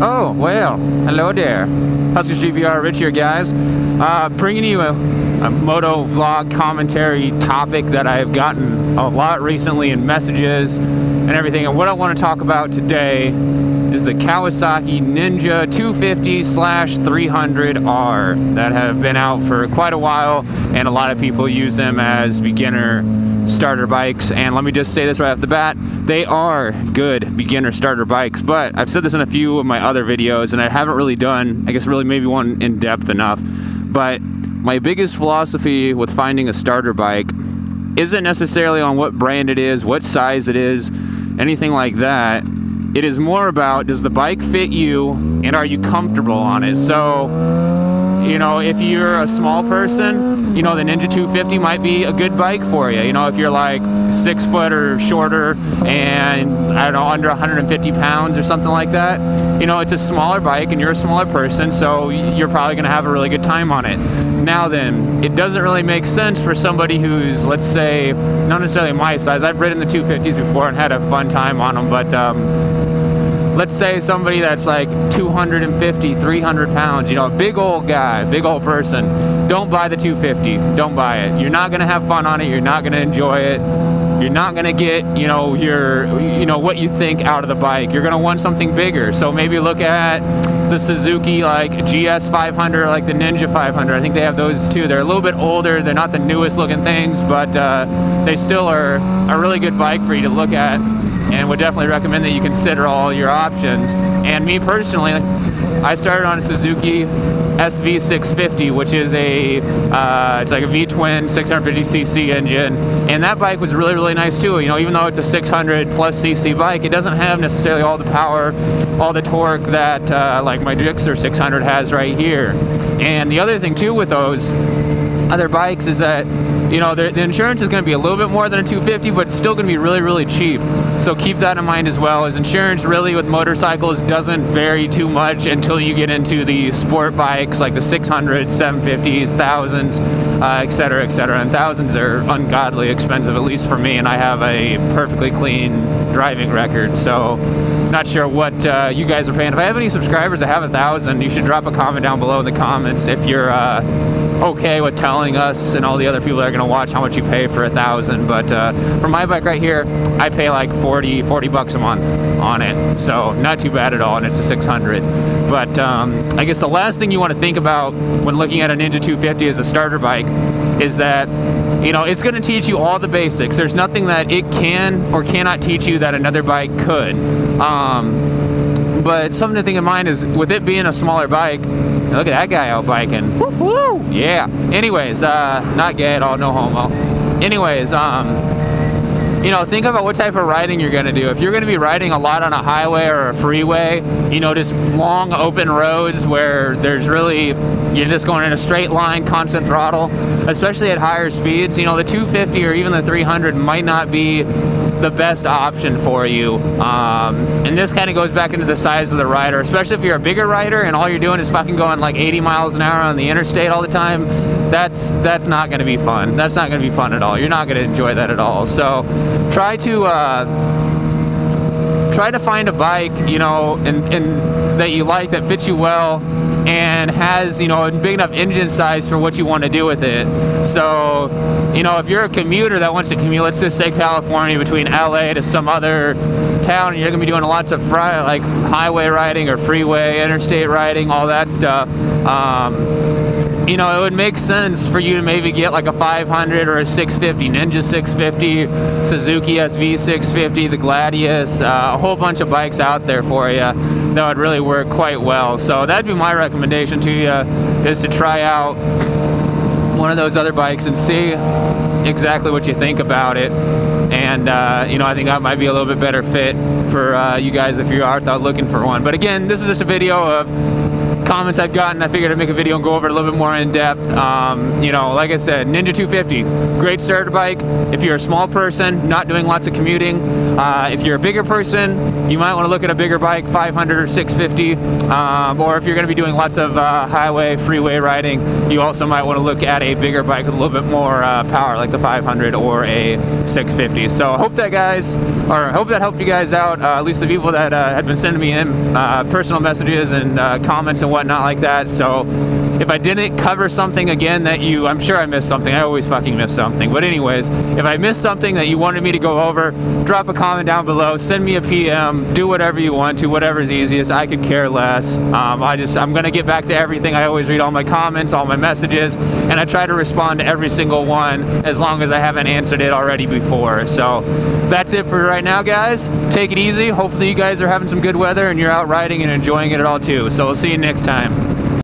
Oh, well, hello there. HuskerzGBR, Rich here, guys. Bringing you a moto vlog commentary topic that I've gotten a lot recently in messages and everything. And what I want to talk about today is the Kawasaki Ninja 250/300R that have been out for quite a while, and a lot of people use them as beginner starter bikes. And let me just say this right off the bat, they are good beginner starter bikes, but I've said this in a few of my other videos and I haven't really done, I guess really maybe one in depth enough. But my biggest philosophy with finding a starter bike isn't necessarily on what brand it is, what size it is, anything like that. It is more about, does the bike fit you and are you comfortable on it? So, you know, if you're a small person, you know, the Ninja 250 might be a good bike for you. You know, if you're like 6 foot or shorter and, I don't know, under 150 pounds or something like that, you know, it's a smaller bike and you're a smaller person, so you're probably going to have a really good time on it. Now then, it doesn't really make sense for somebody who's, let's say, not necessarily my size. I've ridden the 250s before and had a fun time on them, but let's say somebody that's like 250, 300 pounds, you know, a big old guy, big old person, don't buy the 250, don't buy it. You're not gonna have fun on it, you're not gonna enjoy it, you're not gonna get, you know, what you think out of the bike. You're gonna want something bigger. So maybe look at the Suzuki like GS 500, like the Ninja 500. I think they have those too. They're a little bit older, they're not the newest looking things, but they still are a really good bike for you to look at, and would definitely recommend that you consider all your options. And me personally, I started on a Suzuki SV650, which is a it's like a V-twin 650cc engine, and that bike was really, really nice too. You know, even though it's a 600 plus cc bike, it doesn't have necessarily all the power, all the torque that like my Gixxer 600 has right here. And the other thing too with those other bikes is that, you know, the insurance is going to be a little bit more than a 250, but it's still going to be really, really cheap. So keep that in mind as well, as insurance really with motorcycles doesn't vary too much until you get into the sport bikes like the 600s, 750s, 1000s, etc., etc. And thousands are ungodly expensive, at least for me, and I have a perfectly clean driving record. So not sure what you guys are paying. If I have any subscribers that have 1,000, you should drop a comment down below in the comments if you're okay with telling us and all the other people that are going to watch how much you pay for 1,000. But for my bike right here, I pay like 40 bucks a month on it, so not too bad at all, and it's a 600. But I guess the last thing you want to think about when looking at a Ninja 250 as a starter bike is that, you know, it's going to teach you all the basics. There's nothing that it can or cannot teach you that another bike could. But something to think in mind is, with it being a smaller bike, look at that guy out biking. Woo-hoo! Yeah. Anyways, not gay at all, no homo. Anyways, you know, think about what type of riding you're going to do. If you're going to be riding a lot on a highway or a freeway, you know, just long open roads where there's really, you're just going in a straight line, constant throttle, especially at higher speeds, you know, the 250 or even the 300 might not be the best option for you. And this kind of goes back into the size of the rider, especially if you're a bigger rider and all you're doing is fucking going like 80 miles an hour on the interstate all the time. That's not going to be fun. That's not going to be fun at all. You're not going to enjoy that at all. So try to find a bike, you know, and that you like, that fits you well, and has, you know, a big enough engine size for what you want to do with it. So, you know, if you're a commuter that wants to commute, let's just say California, between LA to some other town, and you're going to be doing lots of like highway riding or freeway, interstate riding, all that stuff, you know, it would make sense for you to maybe get like a 500 or a 650, Ninja 650, Suzuki SV 650, the Gladius, a whole bunch of bikes out there for you that would really work quite well. So that'd be my recommendation to you, is to try out one of those other bikes and see exactly what you think about it. And you know, I think that might be a little bit better fit for you guys if you are out looking for one. But again, this is just a video of comments I've gotten, I figured I'd make a video and go over it a little bit more in depth. You know, like I said, Ninja 250, great starter bike. If you're a small person, not doing lots of commuting, if you're a bigger person, you might want to look at a bigger bike, 500 or 650. Or if you're going to be doing lots of highway, freeway riding, you also might want to look at a bigger bike with a little bit more power, like the 500 or a 650. So I hope that helped you guys out, at least the people that had been sending me in personal messages and comments and whatnot like that. So if I didn't cover something again that I'm sure I missed something. I always fucking miss something. But anyways, if I missed something that you wanted me to go over, drop a comment down below, send me a PM, do whatever you want to, whatever's easiest. I could care less. I'm gonna get back to everything. I always read all my comments, all my messages, and I try to respond to every single one as long as I haven't answered it already before. So that's it for right now, guys. Take it easy. Hopefully you guys are having some good weather and you're out riding and enjoying it all too. So we'll see you next time.